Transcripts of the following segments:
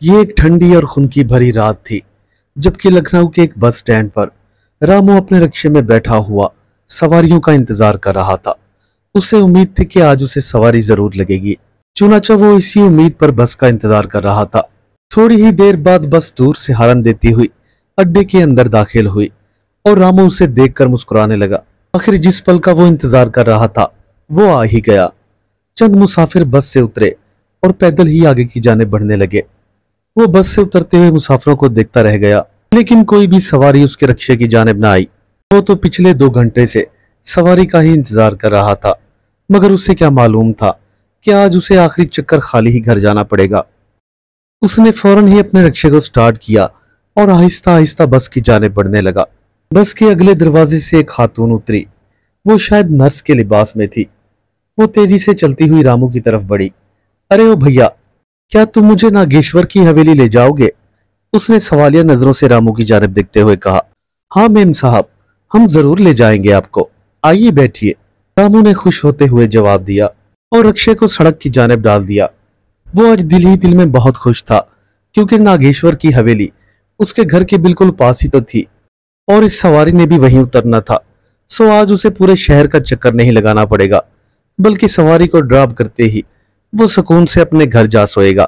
ये एक ठंडी और खून की भरी रात थी, जबकि लखनऊ के एक बस स्टैंड पर रामू अपने रिक्शे में बैठा हुआ सवारियों का इंतजार कर रहा था। उसे उम्मीद थी कि आज उसे सवारी जरूर लगेगी। चुनाचा वो इसी उम्मीद पर बस का इंतजार कर रहा था। थोड़ी ही देर बाद बस दूर से हॉर्न देती हुई अड्डे के अंदर दाखिल हुई और रामू उसे देखकर मुस्कुराने लगा। आखिर जिस पल का वो इंतजार कर रहा था वो आ ही गया। चंद मुसाफिर बस से उतरे और पैदल ही आगे की जानिब बढ़ने लगे। वो बस से उतरते हुए मुसाफिरों को देखता रह गया, लेकिन कोई भी सवारी उसके रिक्शे की जानिब न आई। वो तो पिछले 2 घंटे से सवारी का ही इंतजार कर रहा था, मगर उसे क्या मालूम था कि आज उसे आखिरी चक्कर खाली ही घर जाना पड़ेगा। उसने फौरन ही अपने रिक्शे को स्टार्ट किया और आहिस्ता आहिस्ता बस की जानिब बढ़ने लगा। बस के अगले दरवाजे से एक खातून उतरी। वो शायद नर्स के लिबास में थी। वो तेजी से चलती हुई रामू की तरफ बढ़ी। अरे ओ भैया, क्या तुम मुझे नागेश्वर की हवेली ले जाओगे? उसने सवालिया नजरों से रामू की जानिब देखते हुए कहा। हाँ मेम साहब, हम जरूर ले जाएंगे आपको, आइए बैठिए, रामू ने खुश होते हुए जवाब दिया और रिक्शे को सड़क की जानिब डाल दिया। वो आज दिल ही दिल में बहुत खुश था, क्योंकि नागेश्वर की हवेली उसके घर के बिल्कुल पास ही तो थी और इस सवारी ने भी वहीं उतरना था। सो आज उसे पूरे शहर का चक्कर नहीं लगाना पड़ेगा, बल्कि सवारी को ड्रॉप करते ही वो सुकून से अपने घर जा सोएगा।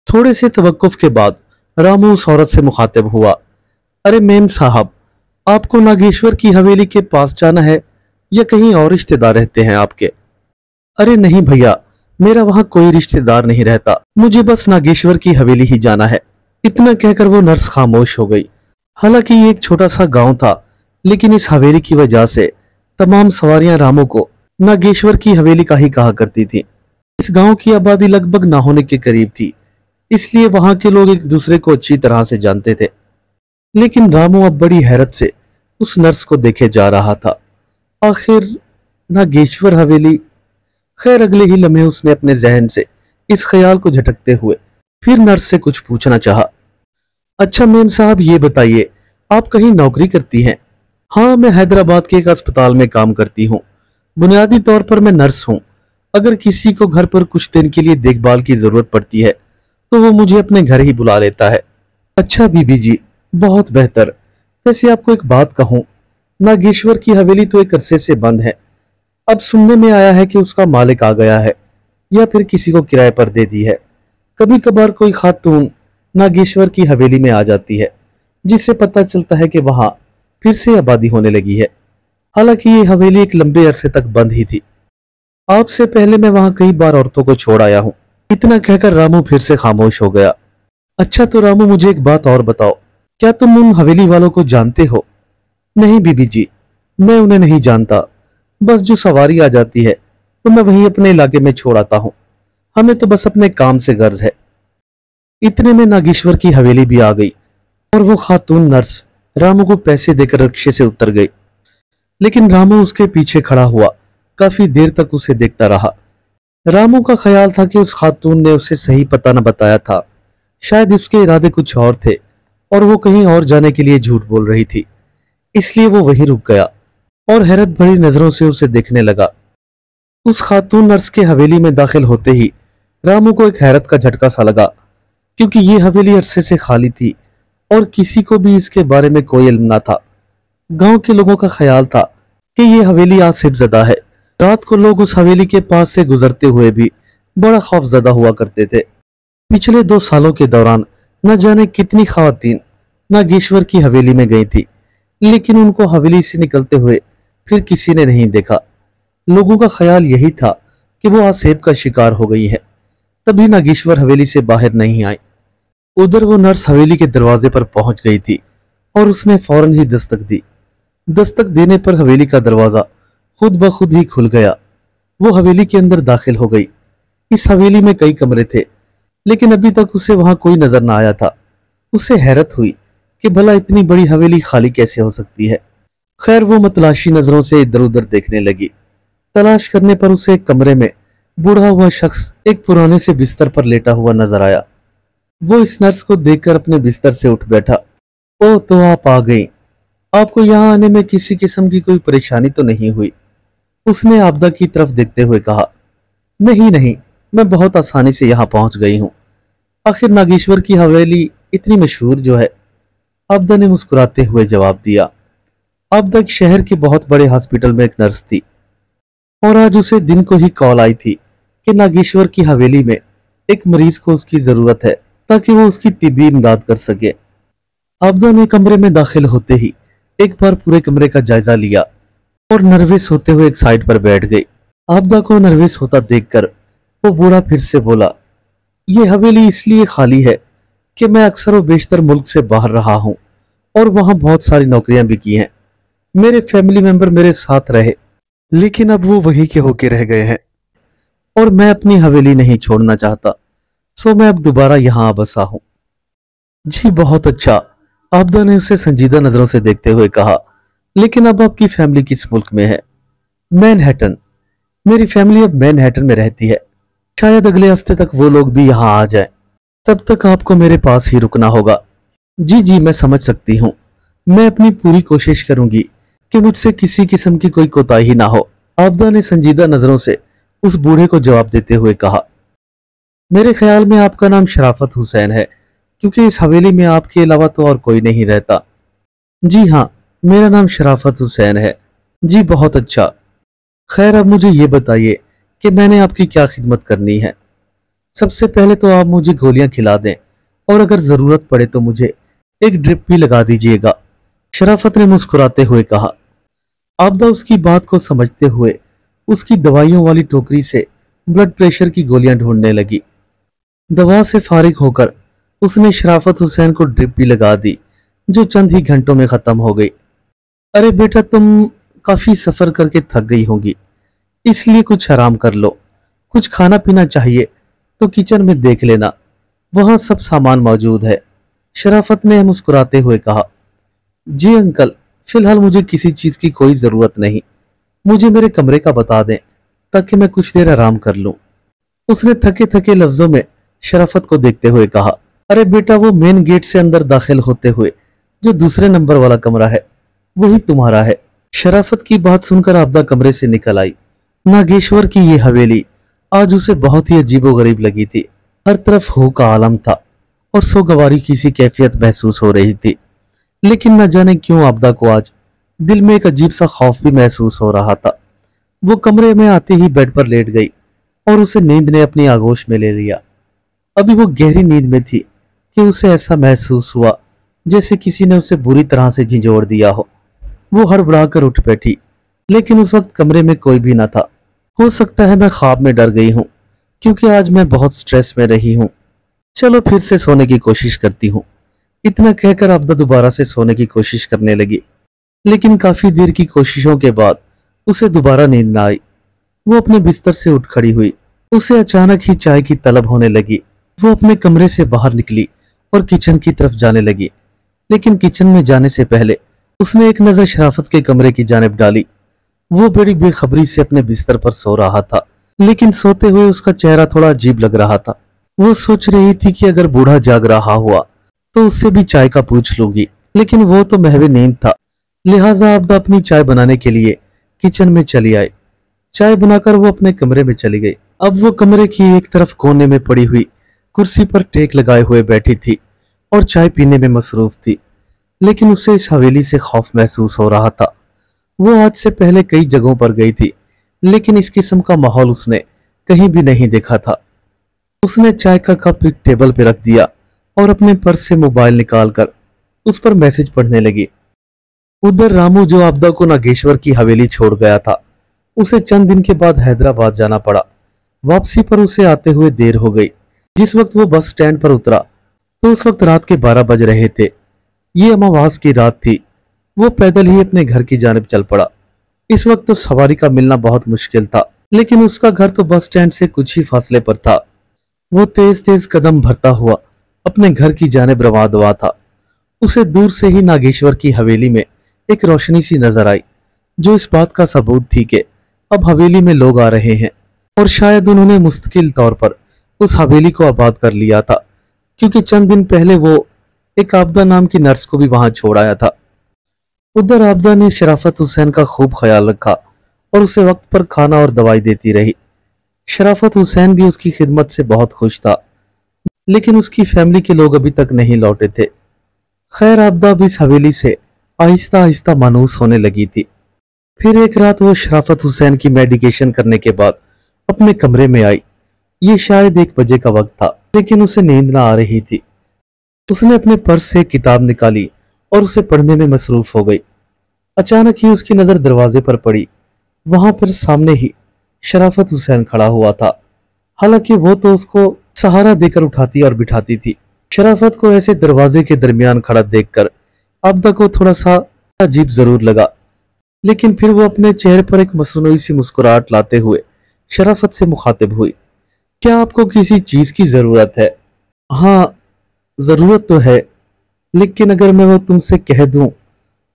थोड़े से तवक्कुफ के बाद रामू उस औरत से मुखातिब हुआ। अरे मेम साहब, आपको नागेश्वर की हवेली के पास जाना है या कहीं और रिश्तेदार रहते हैं आपके? अरे नहीं भैया, मेरा वहां कोई रिश्तेदार नहीं रहता, मुझे बस नागेश्वर की हवेली ही जाना है। इतना कहकर वो नर्स खामोश हो गई। हालांकि ये एक छोटा सा गांव था, लेकिन इस हवेली की वजह से तमाम सवारियां रामू को नागेश्वर की हवेली का ही कहा करती थी। इस गांव की आबादी लगभग ना होने के करीब थी, इसलिए वहां के लोग एक दूसरे को अच्छी तरह से जानते थे। लेकिन रामू अब बड़ी हैरत से उस नर्स को देखे जा रहा था। आखिर नागेश्वर हवेली। खैर, अगले ही लम्हे उसने अपने जहन से इस ख्याल को झटकते हुए फिर नर्स से कुछ पूछना चाहा। अच्छा मेम साहब, ये बताइए, आप कहीं नौकरी करती हैं? हाँ, मैं हैदराबाद के एक अस्पताल में काम करती हूँ। बुनियादी तौर पर मैं नर्स हूँ। अगर किसी को घर पर कुछ दिन के लिए देखभाल की जरूरत पड़ती है तो वो मुझे अपने घर ही बुला लेता है। अच्छा बीबी जी, बहुत बेहतर। वैसे आपको एक बात कहूँ, नागेश्वर की हवेली तो एक अरसे से बंद है। अब सुनने में आया है कि उसका मालिक आ गया है या फिर किसी को किराए पर दे दी है। कभी कभार कोई खातून नागेश्वर की हवेली में आ जाती है, जिससे पता चलता है कि वहां फिर से आबादी होने लगी है। हालांकि ये हवेली एक लंबे अरसे तक बंद ही थी। आपसे पहले मैं वहां कई बार औरतों को छोड़ आया हूँ। इतना कहकर रामू फिर से खामोश हो गया। अच्छा तो रामू, मुझे एक बात और बताओ, क्या तुम उन हवेली वालों को जानते हो? नहीं बीबी जी, मैं उन्हें नहीं जानता। बस जो सवारी आ जाती है तो मैं वहीं अपने इलाके में छोड़ आता हूँ। हमें तो बस अपने काम से गर्ज है। इतने में नागेश्वर की हवेली भी आ गई और वो खातून नर्स रामू को पैसे देकर रिक्शे से उतर गई। लेकिन रामू उसके पीछे खड़ा हुआ काफी देर तक उसे देखता रहा। रामू का ख्याल था कि उस खातून ने उसे सही पता न बताया था। शायद उसके इरादे कुछ और थे और वो कहीं और जाने के लिए झूठ बोल रही थी। इसलिए वो वहीं रुक गया और हैरत भरी नजरों से उसे देखने लगा। उस खातून नर्स के हवेली में दाखिल होते ही रामू को एक हैरत का झटका सा लगा, क्योंकि ये हवेली अरसे से खाली थी और किसी को भी इसके बारे में कोई इल्म ना था। गांव के लोगों का ख्याल था कि ये हवेली आसिफजदा है। रात को लोग उस हवेली के पास से गुजरते हुए भी बड़ा खौफजदा हुआ करते थे। पिछले 2 सालों के दौरान न जाने कितनी खवातीन नागेश्वर की हवेली में गई थी, लेकिन उनको हवेली से निकलते हुए फिर किसी ने नहीं देखा। लोगों का ख्याल यही था कि वो आसेब का शिकार हो गई है, तभी नागेश्वर हवेली से बाहर नहीं आई। उधर वो नर्स हवेली के दरवाजे पर पहुंच गई थी और उसने फौरन ही दस्तक दी। दस्तक देने पर हवेली का दरवाजा खुद ब खुद ही खुल गया। वो हवेली के अंदर दाखिल हो गई। इस हवेली में कई कमरे थे, लेकिन अभी तक उसे वहां कोई नजर ना आया था। उसे हैरत हुई कि भला इतनी बड़ी हवेली खाली कैसे हो सकती है। खैर, वो मतलाशी नजरों से इधर उधर देखने लगी। तलाश करने पर उसे एक कमरे में बूढ़ा हुआ शख्स एक पुराने से बिस्तर पर लेटा हुआ नजर आया। वो इस नर्स को देखकर अपने बिस्तर से उठ बैठा। ओ, तो आप आ गई। आपको यहाँ आने में किसी किस्म की कोई परेशानी तो नहीं हुई? उसने आबदा की तरफ देखते हुए कहा। नहीं नहीं, मैं बहुत आसानी से यहाँ पहुंच गई हूँ। आखिर नागेश्वर की हवेली इतनी मशहूर जो है। आबदा ने मुस्कुराते हुए जवाब दिया। आबदा एक शहर के बहुत बड़े हॉस्पिटल में एक नर्स थी और आज उसे दिन को ही कॉल आई थी कि नागेश्वर की हवेली में एक मरीज को उसकी जरूरत है ताकि वो उसकी तिब्बी इमदाद कर सके। आबदा ने कमरे में दाखिल होते ही एक बार पूरे कमरे का जायजा लिया और नर्वस होते हुए एक साइड पर बैठ गई। आबदा को नर्वस होता देखकर वो बूढ़ा फिर से बोला, ये हवेली इसलिए खाली है कि मैं अक्सर व बेशतर मुल्क से बाहर रहा हूं और वहां बहुत सारी नौकरियां भी की हैं। मेरे फैमिली मेंबर मेरे साथ रहे लेकिन अब वो वहीं के होके रह गए हैं और मैं अपनी हवेली नहीं छोड़ना चाहता, सो मैं अब दोबारा यहां आ बसा हूं। जी बहुत अच्छा, आबदा ने उसे संजीदा नजरों से देखते हुए कहा। लेकिन अब आपकी फैमिली किस मुल्क में है? मैनहट्टन। मेरी फैमिली अब मैनहट्टन में रहती है। शायद अगले हफ्ते तक वो लोग भी यहाँ आ जाएं। तब तक आपको मेरे पास ही रुकना होगा। जी जी मैं समझ सकती हूँ। मैं अपनी पूरी कोशिश करूंगी कि मुझसे किसी किस्म की कोई कोताही ना हो, आबदा ने संजीदा नजरों से उस बूढ़े को जवाब देते हुए कहा। मेरे ख्याल में आपका नाम शराफत हुसैन है क्योंकि इस हवेली में आपके अलावा तो और कोई नहीं रहता। जी हाँ, मेरा नाम शराफत हुसैन है। जी बहुत अच्छा। खैर अब मुझे ये बताइए कि मैंने आपकी क्या खिदमत करनी है। सबसे पहले तो आप मुझे गोलियां खिला दें और अगर जरूरत पड़े तो मुझे एक ड्रिप भी लगा दीजिएगा, शराफत ने मुस्कुराते हुए कहा। आबदा उसकी बात को समझते हुए उसकी दवाइयों वाली टोकरी से ब्लड प्रेशर की गोलियां ढूंढने लगी। दवा से फारिग होकर उसने शराफत हुसैन को ड्रिप भी लगा दी जो चंद ही घंटों में खत्म हो गई। अरे बेटा तुम काफी सफर करके थक गई होगी, इसलिए कुछ आराम कर लो। कुछ खाना पीना चाहिए तो किचन में देख लेना, वहां सब सामान मौजूद है, शराफत ने मुस्कुराते हुए कहा। जी अंकल, फिलहाल मुझे किसी चीज की कोई जरूरत नहीं। मुझे मेरे कमरे का बता दें ताकि मैं कुछ देर आराम कर लूं, उसने थके थके लफ्जों में शराफत को देखते हुए कहा। अरे बेटा वो मेन गेट से अंदर दाखिल होते हुए जो दूसरे नंबर वाला कमरा है वही तुम्हारा है। शराफत की बात सुनकर आबदा कमरे से निकल आई। नागेश्वर की ये हवेली आज उसे बहुत ही अजीबोगरीब लगी थी। हर तरफ हो का आलम था और सोगवारी की सी कैफियत महसूस हो रही थी। लेकिन न जाने क्यों आबदा को आज दिल में एक अजीब सा खौफ भी महसूस हो रहा था। वो कमरे में आते ही बेड पर लेट गई और उसे नींद ने अपनी आगोश में ले लिया। अभी वो गहरी नींद में थी कि उसे ऐसा महसूस हुआ जैसे किसी ने उसे बुरी तरह से झिंझोड़ दिया हो। वो हड़बड़ाकर उठ बैठी, लेकिन उस वक्त कमरे में कोई भी न था। हो सकता है मैं ख्वाब में डर गई हूँ क्योंकि आज मैं बहुत स्ट्रेस में रही हूँ। चलो फिर से सोने की कोशिश करती हूँ। इतना कहकर आबदा दोबारा से सोने की कोशिश करने लगी, लेकिन काफी देर की कोशिशों के बाद उसे दोबारा नींद न आई। वो अपने बिस्तर से उठ खड़ी हुई। उसे अचानक ही चाय की तलब होने लगी। वो अपने कमरे से बाहर निकली और किचन की तरफ जाने लगी, लेकिन किचन में जाने से पहले उसने एक नजर शराफत के कमरे की जानिब डाली। वो बड़ी बेखबरी से अपने बिस्तर पर सो रहा था, लेकिन सोते हुए उसका चेहरा थोड़ा अजीब लग रहा था। वो सोच रही थी कि अगर बूढ़ा जाग रहा हुआ तो उससे भी चाय का पूछ लूंगी, लेकिन वो तो महवे नींद था। लिहाजा आबदा अपनी चाय बनाने के लिए किचन में चली आई। चाय बनाकर वो अपने कमरे में चली गई। अब वो कमरे की एक तरफ कोने में पड़ी हुई कुर्सी पर टेक लगाए हुए बैठी थी और चाय पीने में मसरूफ थी, लेकिन उसे इस हवेली से खौफ महसूस हो रहा था। वो आज से पहले कई जगहों पर गई थी, लेकिन इस किस्म का माहौल उसने कहीं भी नहीं देखा था। उसने चाय का कप एक टेबल पर रख दिया और अपने पर्स से मोबाइल निकालकर उस पर मैसेज पढ़ने लगी। उधर रामू, जो आबदा को नागेश्वर की हवेली छोड़ गया था, उसे चंद दिन के बाद हैदराबाद जाना पड़ा। वापसी पर उसे आते हुए देर हो गई। जिस वक्त वो बस स्टैंड पर उतरा तो उस वक्त रात के 12 बज रहे थे। ये अमावास की रात थी। वो पैदल ही अपने घर की जानिब चल पड़ा। इस वक्त तो सवारी का मिलना बहुत मुश्किल था, लेकिन उसका घर तो बस स्टैंड से कुछ ही फासले पर था। वो तेज तेज कदम भरता हुआ अपने घर की जानिब रवाना हुआ था। उसे दूर से ही नागेश्वर की हवेली में एक रोशनी सी नजर आई, जो इस बात का सबूत थी कि अब हवेली में लोग आ रहे हैं और शायद उन्होंने मुस्तकिल तौर पर उस हवेली को आबाद कर लिया था, क्योंकि चंद दिन पहले वो एक आबदा नाम की नर्स को भी वहां छोड़ आया था। उधर आबदा ने शराफत हुसैन का खूब ख्याल रखा और उसे वक्त पर खाना और दवाई देती रही। शराफत हुसैन भी उसकी खिदमत से बहुत खुश था। लेकिन उसकी फैमिली के लोग अभी तक नहीं लौटे थे। खैर आबदा अब इस हवेली से आहिस्ता आहिस्ता मानूस होने लगी थी। फिर एक रात वो शराफत हुसैन की मेडिकेशन करने के बाद अपने कमरे में आई। ये शायद 1 बजे का वक्त था, लेकिन उसे नींद ना आ रही थी। उसने अपने पर्स से एक किताब निकाली और उसे पढ़ने में मसरूफ हो गई। अचानक ही उसकी नजर दरवाजे पर पड़ी। वहां पर सामने ही शराफत हुसैन खड़ा हुआ था। हालांकि वो तो उसको सहारा देकर उठाती और बिठाती थी। शराफत को ऐसे दरवाजे के दरमियान खड़ा देखकर आबदा को थोड़ा सा अजीब जरूर लगा, लेकिन फिर वो अपने चेहरे पर एक मसनूई सी मुस्कुराहट लाते हुए शराफत से मुखातिब हुई। क्या आपको किसी चीज की जरूरत है? हाँ, जरूरत तो है, लेकिन अगर मैं वो तुमसे कह दूं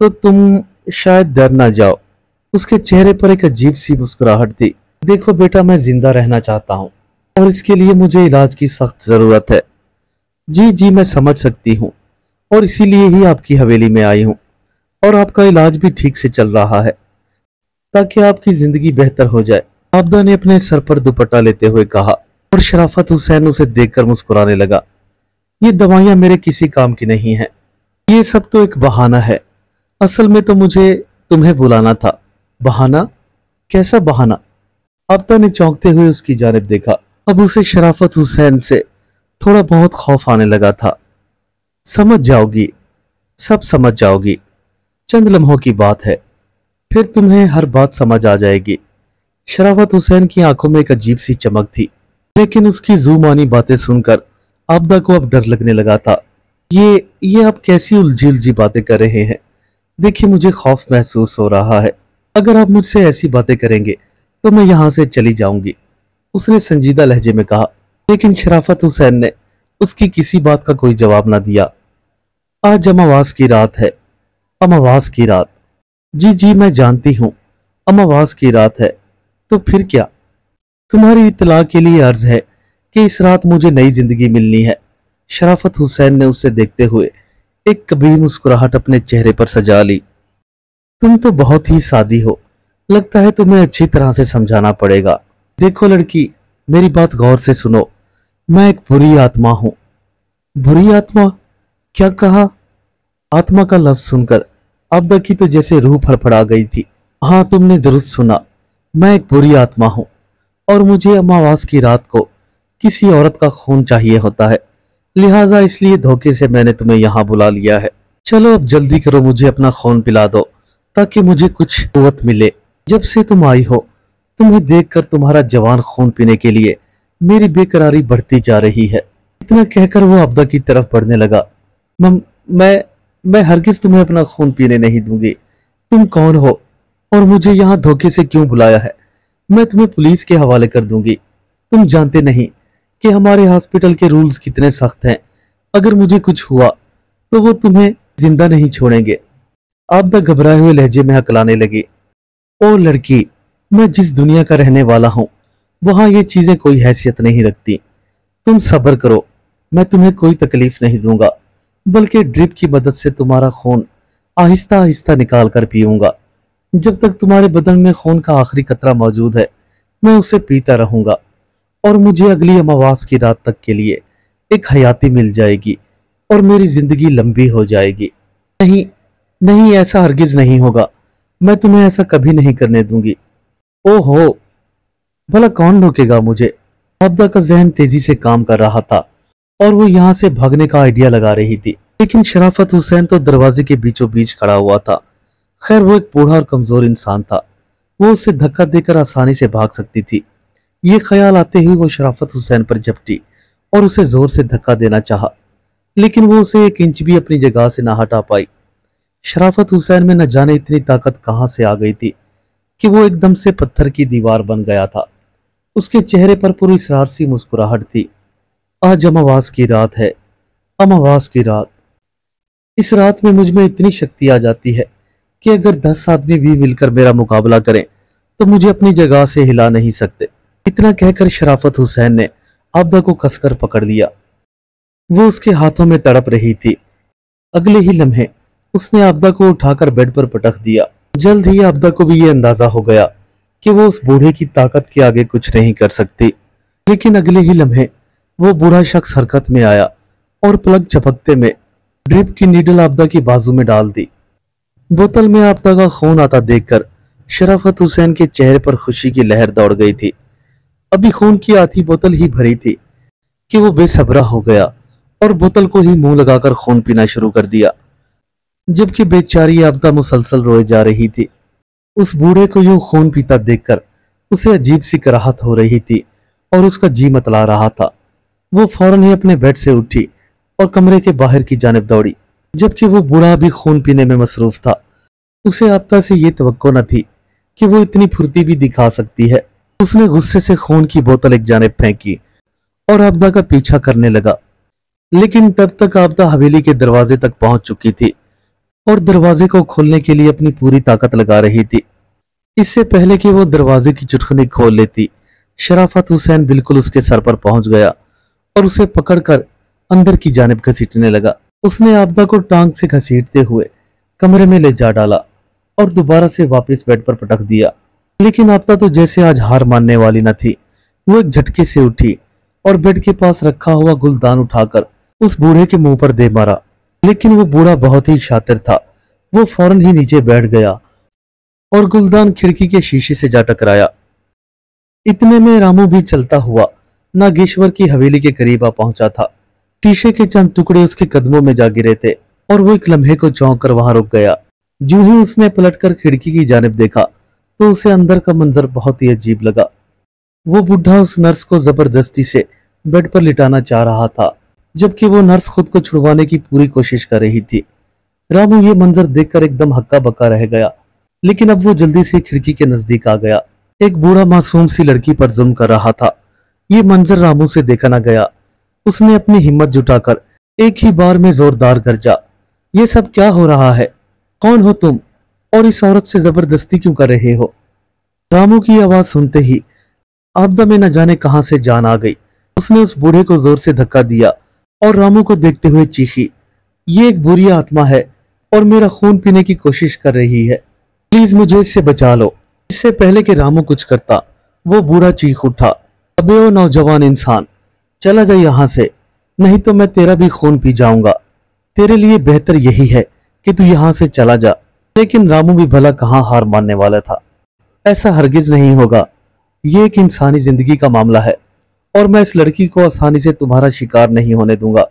तो तुम शायद डर ना जाओ। उसके चेहरे पर एक अजीब सी मुस्कुराहट थी। देखो बेटा, मैं जिंदा रहना चाहता हूँ और इसके लिए मुझे इलाज की सख्त जरूरत है। जी जी, मैं समझ सकती हूँ और इसीलिए ही आपकी हवेली में आई हूँ। और आपका इलाज भी ठीक से चल रहा है ताकि आपकी जिंदगी बेहतर हो जाए। आबदा ने अपने सर पर दुपट्टा लेते हुए कहा और शराफत हुसैन उसे देखकर मुस्कुराने लगा। ये दवाइयां मेरे किसी काम की नहीं है। ये सब तो एक बहाना है। असल में तो मुझे तुम्हें बुलाना था। बहाना? कैसा बहाना? आबदा ने चौंकते हुए उसकी जानिब देखा। अब उसे शराफत हुसैन से थोड़ा बहुत खौफ आने लगा था। समझ जाओगी, सब समझ जाओगी। चंद लम्हों की बात है, फिर तुम्हें हर बात समझ आ जाएगी। शराफत हुसैन की आंखों में एक अजीब सी चमक थी, लेकिन उसकी जुबानी बातें सुनकर आबदा को अब डर लगने लगा था। ये आप कैसी उलझी उलझी बातें कर रहे हैं? देखिए, मुझे खौफ महसूस हो रहा है। अगर आप मुझसे ऐसी बातें करेंगे तो मैं यहां से चली जाऊंगी, उसने संजीदा लहजे में कहा। लेकिन शराफत हुसैन ने उसकी किसी बात का कोई जवाब ना दिया। आज अमावास की रात है। अमावास की रात? जी जी, मैं जानती हूँ अमावास की रात है। तो फिर क्या? तुम्हारी इत्तला के लिए अर्ज है कि इस रात मुझे नई जिंदगी मिलनी है। शराफत हुसैन ने उसे देखते हुए एक कबीर मुस्कुराहट अपने चेहरे पर सजा ली। तुम तो बहुत ही सादी हो, लगता है तुम्हें अच्छी तरह से समझाना पड़ेगा। देखो लड़की, मेरी बात गौर से सुनो। मैं एक बुरी आत्मा हूं। बुरी आत्मा? क्या कहा? आत्मा का लफ्ज सुनकर आबदा की तो जैसे रूह फड़फड़ा गई थी। हाँ, तुमने दुरुस्त सुना, मैं एक बुरी आत्मा हूं और मुझे अमावास की रात को किसी औरत का खून चाहिए होता है। लिहाजा इसलिए धोखे से मैंने तुम्हें यहां बुला लिया है। चलो अब जल्दी करो, मुझे अपना खून पिला दो ताकि मुझे कुछ कुव्वत मिले। जब से तुम आई हो, तुम्हें देखकर तुम्हारा जवान खून पीने के लिए मेरी बेकरारी बढ़ती जा रही है। इतना कहकर वो आबदा की तरफ बढ़ने लगा। मम, मैं मैं हरगिज तुम्हें अपना खून पीने नहीं दूंगी। तुम कौन हो और मुझे यहाँ धोखे से क्यों बुलाया है? मैं तुम्हें पुलिस के हवाले कर दूंगी। तुम जानते नहीं कि हमारे हॉस्पिटल के रूल्स कितने सख्त हैं। अगर मुझे कुछ हुआ तो वो तुम्हें जिंदा नहीं छोड़ेंगे। आबदा घबराए हुए लहजे में हकलाने लगी। ओ लड़की, मैं जिस दुनिया का रहने वाला हूँ वहां ये चीजें कोई हैसियत नहीं रखती। तुम सब्र करो, मैं तुम्हें कोई तकलीफ नहीं दूंगा, बल्कि ड्रिप की मदद से तुम्हारा खून आहिस्ता आहिस्ता निकाल कर पीऊंगा। जब तक तुम्हारे बदन में खून का आखिरी कतरा मौजूद है, मैं उसे पीता रहूंगा और मुझे अगली अमावास की रात तक के लिए एक हयाती मिल जाएगी और मेरी जिंदगी लंबी हो जाएगी। नहीं नहीं, ऐसा हरगिज नहीं होगा। मैं तुम्हें ऐसा कभी नहीं करने दूंगी। ओहो, भला कौन रोकेगा मुझे? आबदा का जहन तेजी से काम कर रहा था और वो यहाँ से भागने का आइडिया लगा रही थी, लेकिन शराफत हुसैन तो दरवाजे के बीचों बीच खड़ा हुआ था। खैर, वो एक बूढ़ा और कमजोर इंसान था, वो उसे धक्का देकर आसानी से भाग सकती थी। ये ख्याल आते ही वो शराफत हुसैन पर झपटी और उसे जोर से धक्का देना चाहा, लेकिन वो उसे 1 इंच भी अपनी जगह से ना हटा पाई। शराफत हुसैन में न जाने इतनी ताकत कहां से आ गई थी कि वो एकदम से पत्थर की दीवार बन गया था। उसके चेहरे पर पूरी इसरार सी मुस्कुराहट थी। आज अमावास की रात है। अमावास की रात। इस रात में मुझ में इतनी शक्ति आ जाती है कि अगर 10 आदमी भी मिलकर मेरा मुकाबला करें तो मुझे अपनी जगह से हिला नहीं सकते। इतना कहकर शराफत हुसैन ने आबदा को कसकर पकड़ लिया। वो उसके हाथों में तड़प रही थी। अगले ही लम्हे उसने आबदा को उठाकर बेड पर पटक दिया। जल्द ही आबदा को भी ये अंदाजा हो गया कि वो उस बूढ़े की ताकत के आगे कुछ नहीं कर सकती। लेकिन अगले ही लम्हे वो बूढ़ा शख्स हरकत में आया और पलक झपकते में ड्रिप की नीडल आपदा की बाजू में डाल दी। बोतल में आपदा का खून आता देखकर शराफत हुसैन के चेहरे पर खुशी की लहर दौड़ गई थी। अभी खून की आधी बोतल ही भरी थी कि वो बेसब्रा हो गया और बोतल को ही मुंह लगाकर खून पीना शुरू कर दिया। जबकि बेचारी आपदा मुसलसल रोए जा रही थी। उस बूढ़े को यूं खून पीता देखकर उसे अजीब सी कराहत हो रही थी और उसका जी मतला रहा था। वो फौरन ही अपने बेड से उठी और कमरे के बाहर की जानिब दौड़ी। जबकि वो बूढ़ा भी खून पीने में मसरूफ था। उसे आपदा से ये तवक्को न थी कि वो इतनी फुर्ती भी दिखा सकती है। उसने गुस्से से खून की बोतल एक जानिब फेंकी और आपदा का पीछा करने लगा। लेकिन तब तक आपदा हवेली के दरवाजे तक पहुंच चुकी थी और दरवाजे को खोलने के लिए अपनी पूरी ताकत लगा रही थी। इससे पहले कि वो दरवाजे की चुटकुनी खोल लेती, शराफत हुसैन बिल्कुल उसके सर पर पहुंच गया और उसे पकड़कर अंदर की जानिब घसीटने लगा। उसने आपदा को टांग से घसीटते हुए कमरे में ले जा डाला और दोबारा से वापस बेड पर पटक दिया। लेकिन आपदा तो जैसे आज हार मानने वाली न थी। वो एक झटके से उठी और बेड के पास रखा हुआ गुलदान उठाकर उस बूढ़े के मुंह पर दे मारा। लेकिन वो बूढ़ा बहुत ही शातिर था। वो फौरन ही नीचे बैठ गया और गुलदान खिड़की के शीशे से जा टकराया। इतने में रामू भी चलता हुआ नागेश्वर की हवेली के करीब आ पहुंचा था। शीशे के चंद टुकड़े उसके कदमों में जा गिरे थे और वो एक लम्हे को चौंक कर वहां रुक गया। जो ही उसने पलटकर खिड़की की जानिब देखा तो उसे अंदर का मंजर बहुत ही अजीब लगा। वो बुढ़ा उस नर्स को जबरदस्ती से बेड पर लिटाना चाह रहा था, जबकि वो नर्स खुद को छुड़वाने की पूरी कोशिश कर रही थी। रामू ये मंजर देखकर एकदम हक्का बक्का रह गया। लेकिन अब वो जल्दी से खिड़की के नजदीक आ गया। एक बूढ़ा मासूम सी लड़की पर जुल्म कर रहा था। ये मंजर रामू से देखा न गया। उसने अपनी हिम्मत जुटाकर एक ही बार में जोरदार गरजा, ये सब क्या हो रहा है? कौन हो तुम और इस औरत से जबरदस्ती क्यों कर रहे हो? रामू की आवाज सुनते ही आपदा में न जाने कहां से जान आ गई। उसने उस बूढ़े को जोर से धक्का दिया और रामू को देखते हुए चीखी, ये एक बुरी आत्मा है और मेरा खून पीने की कोशिश कर रही है। प्लीज मुझे इससे बचा लो। इससे पहले कि रामू कुछ करता, वो बूढ़ा चीख उठा, अबे ओ नौजवान इंसान, चला जा यहां से, नहीं तो मैं तेरा भी खून पी जाऊंगा। तेरे लिए बेहतर यही है कि तू यहां से चला जा। लेकिन रामू भी भला कहां हार मानने वाला था। ऐसा हरगिज नहीं होगा। ये एक इंसानी जिंदगी का मामला है और मैं इस लड़की को आसानी से तुम्हारा शिकार नहीं होने दूंगा।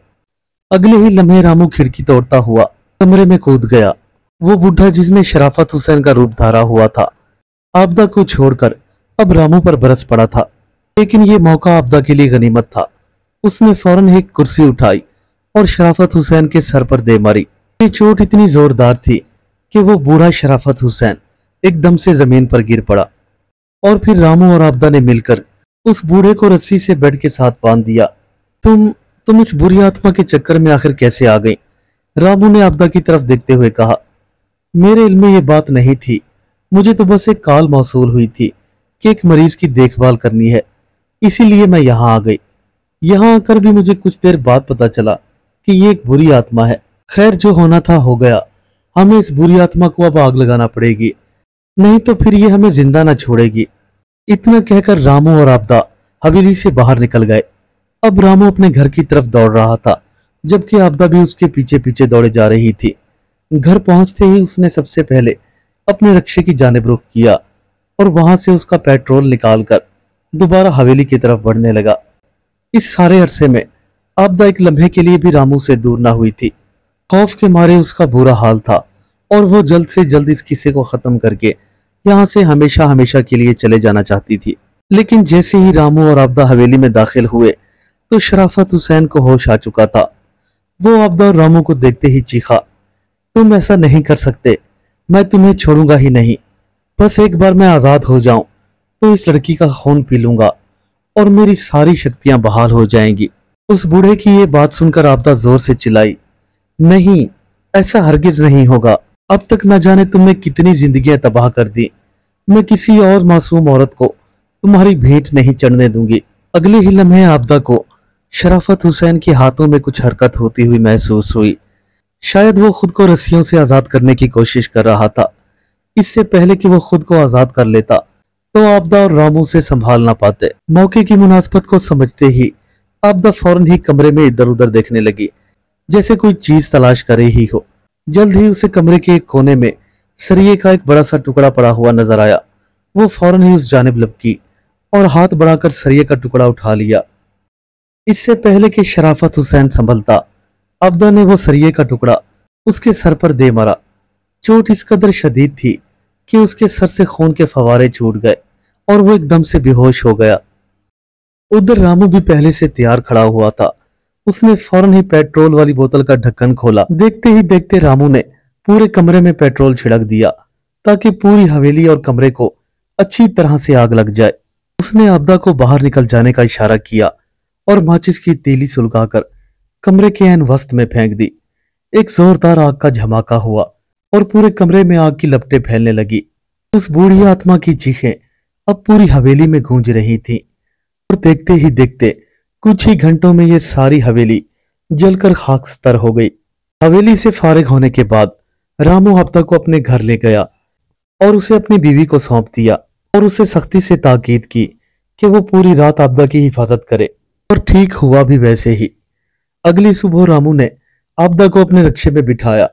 अगले ही लम्हे रामू खिड़की तोड़ता हुआ कमरे में कूद गया। वो बूढ़ा जिसने शराफत हुसैन का रूप धारा हुआ था, आपदा को छोड़कर अब रामू पर बरस पड़ा था। लेकिन ये मौका आपदा के लिए गनीमत था। उसने फौरन एक कुर्सी उठाई और शराफत हुसैन के सर पर दे मारी। ये चोट इतनी जोरदार थी कि वो बूढ़ा शराफत हुसैन एकदम से जमीन पर गिर पड़ा और फिर रामू और आपदा ने मिलकर उस बूढ़े को रस्सी से बेड के साथ बांध दिया। तुम इस बुरी आत्मा के चक्कर में आखिर कैसे आ गई? रामू ने आपदा की तरफ देखते हुए कहा, मेरे इल्म में ये बात नहीं थी। मुझे तो बस एक कॉल मौसूल हुई थी कि एक मरीज की देखभाल करनी है, इसीलिए मैं यहाँ आ गई। यहाँ आकर भी मुझे कुछ देर बाद पता चला कि ये एक बुरी आत्मा है। खैर, जो होना था हो गया। हमें इस बुरी आत्मा को अब आग लगाना पड़ेगी, नहीं तो फिर ये हमें जिंदा न छोड़ेगी। इतना कहकर रामू और आपदा हवेली से बाहर निकल गए। अब रामू अपने घर की तरफ दौड़ रहा था, जबकि आपदा भी उसके पीछे पीछे दौड़े जा रही थी। घर पहुंचते ही उसने सबसे पहले अपने रक्षे की जानिब रुख किया और वहां से उसका पेट्रोल निकालकर दोबारा हवेली की तरफ बढ़ने लगा। इस सारे अरसे में आपदा एक लम्हे के लिए भी रामू से दूर ना हुई थी। खौफ के मारे उसका बुरा हाल था और वो जल्द से जल्द इस किस्से को खत्म करके यहाँ से हमेशा हमेशा के लिए चले जाना चाहती थी। लेकिन जैसे ही रामू और आपदा हवेली में दाखिल हुए तो शराफत हुसैन को होश आ चुका था। वो आपदा और रामू को देखते ही चीखा, तुम ऐसा नहीं कर सकते, मैं तुम्हें छोड़ूंगा ही नहीं। बस एक बार मैं आजाद हो जाऊं तो इस लड़की का खून पी लूंगा और मेरी सारी शक्तियां बहाल हो जाएंगी। उस बूढ़े की ये बात सुनकर आपदा जोर से चिल्लाई, नहीं, ऐसा हरगिज नहीं होगा। अब तक न जाने तुमने कितनी जिंदगियां तबाह कर दी। मैं किसी और मासूम औरत को तुम्हारी भेंट नहीं चढ़ने दूंगी। अगले ही लम्हे आपदा को शराफत हुसैन के हाथों में कुछ हरकत होती हुई महसूस हुई। शायद वो खुद को रस्सियों से आजाद करने की कोशिश कर रहा था। इससे पहले कि वो खुद को आजाद कर लेता तो आपदा और रामू से संभाल ना पाते। मौके की मुनासबत को समझते ही आपदा फौरन ही कमरे में इधर उधर देखने लगी, जैसे कोई चीज तलाश कर रही हो। जल्द ही उसे कमरे के एक कोने में सरिये का एक बड़ा सा टुकड़ा पड़ा हुआ नजर आया। वो फौरन ही उस जानिब लपकी और हाथ बढ़ाकर सरिये का टुकड़ा उठा लिया। इससे पहले कि शराफत हुसैन संभलता, अब्दा ने वो सरिये का टुकड़ा उसके सर पर दे मारा। चोट इस कदर शदीद थी कि उसके सर से खून के फवारे छूट गए और वो एकदम से बेहोश हो गया। उधर रामू भी पहले से तैयार खड़ा हुआ था। उसने फौरन ही पेट्रोल वाली बोतल का ढक्कन खोला। देखते ही देखते रामू ने पूरे कमरे में पेट्रोल छिड़क दिया ताकि पूरी हवेली और कमरे को अच्छी तरह से आग लग जाए। उसने आपदा को बाहर निकल जाने का इशारा किया और माचिस की तीली सुलगाकर कमरे के ऐन वस्त में फेंक दी। एक जोरदार आग का झमाका हुआ और पूरे कमरे में आग की लपटें फैलने लगी। उस बूढ़ी आत्मा की चीखें अब पूरी हवेली में गूंज रही थी और देखते ही देखते कुछ ही घंटों में ये सारी हवेली जलकर खाकस्तर हो गई। हवेली से फारिग होने के बाद रामू आपदा को अपने घर ले गया और उसे अपनी बीवी को सौंप दिया और उसे सख्ती से ताकीद की कि वो पूरी रात आपदा की हिफाजत करे। और ठीक हुआ भी वैसे ही। अगली सुबह रामू ने आपदा को अपने रिक्शे में बिठाया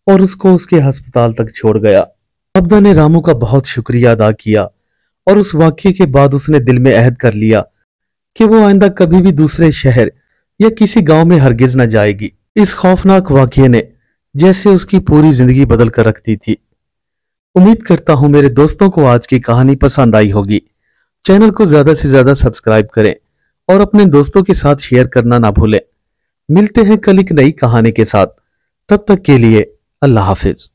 और उसको उसके अस्पताल तक छोड़ गया। आपदा ने रामू का बहुत शुक्रिया अदा किया और उस वाक्य के बाद उसने दिल में अहद कर लिया कि वो आइंदा कभी भी दूसरे शहर या किसी गांव में हरगिज न जाएगी। इस खौफनाक वाक्य ने जैसे उसकी पूरी जिंदगी बदल कर रख दी थी। उम्मीद करता हूं मेरे दोस्तों को आज की कहानी पसंद आई होगी। चैनल को ज्यादा से ज्यादा सब्सक्राइब करें और अपने दोस्तों के साथ शेयर करना ना भूलें। मिलते हैं कल एक नई कहानी के साथ। तब तक के लिए अल्लाह हाफिज।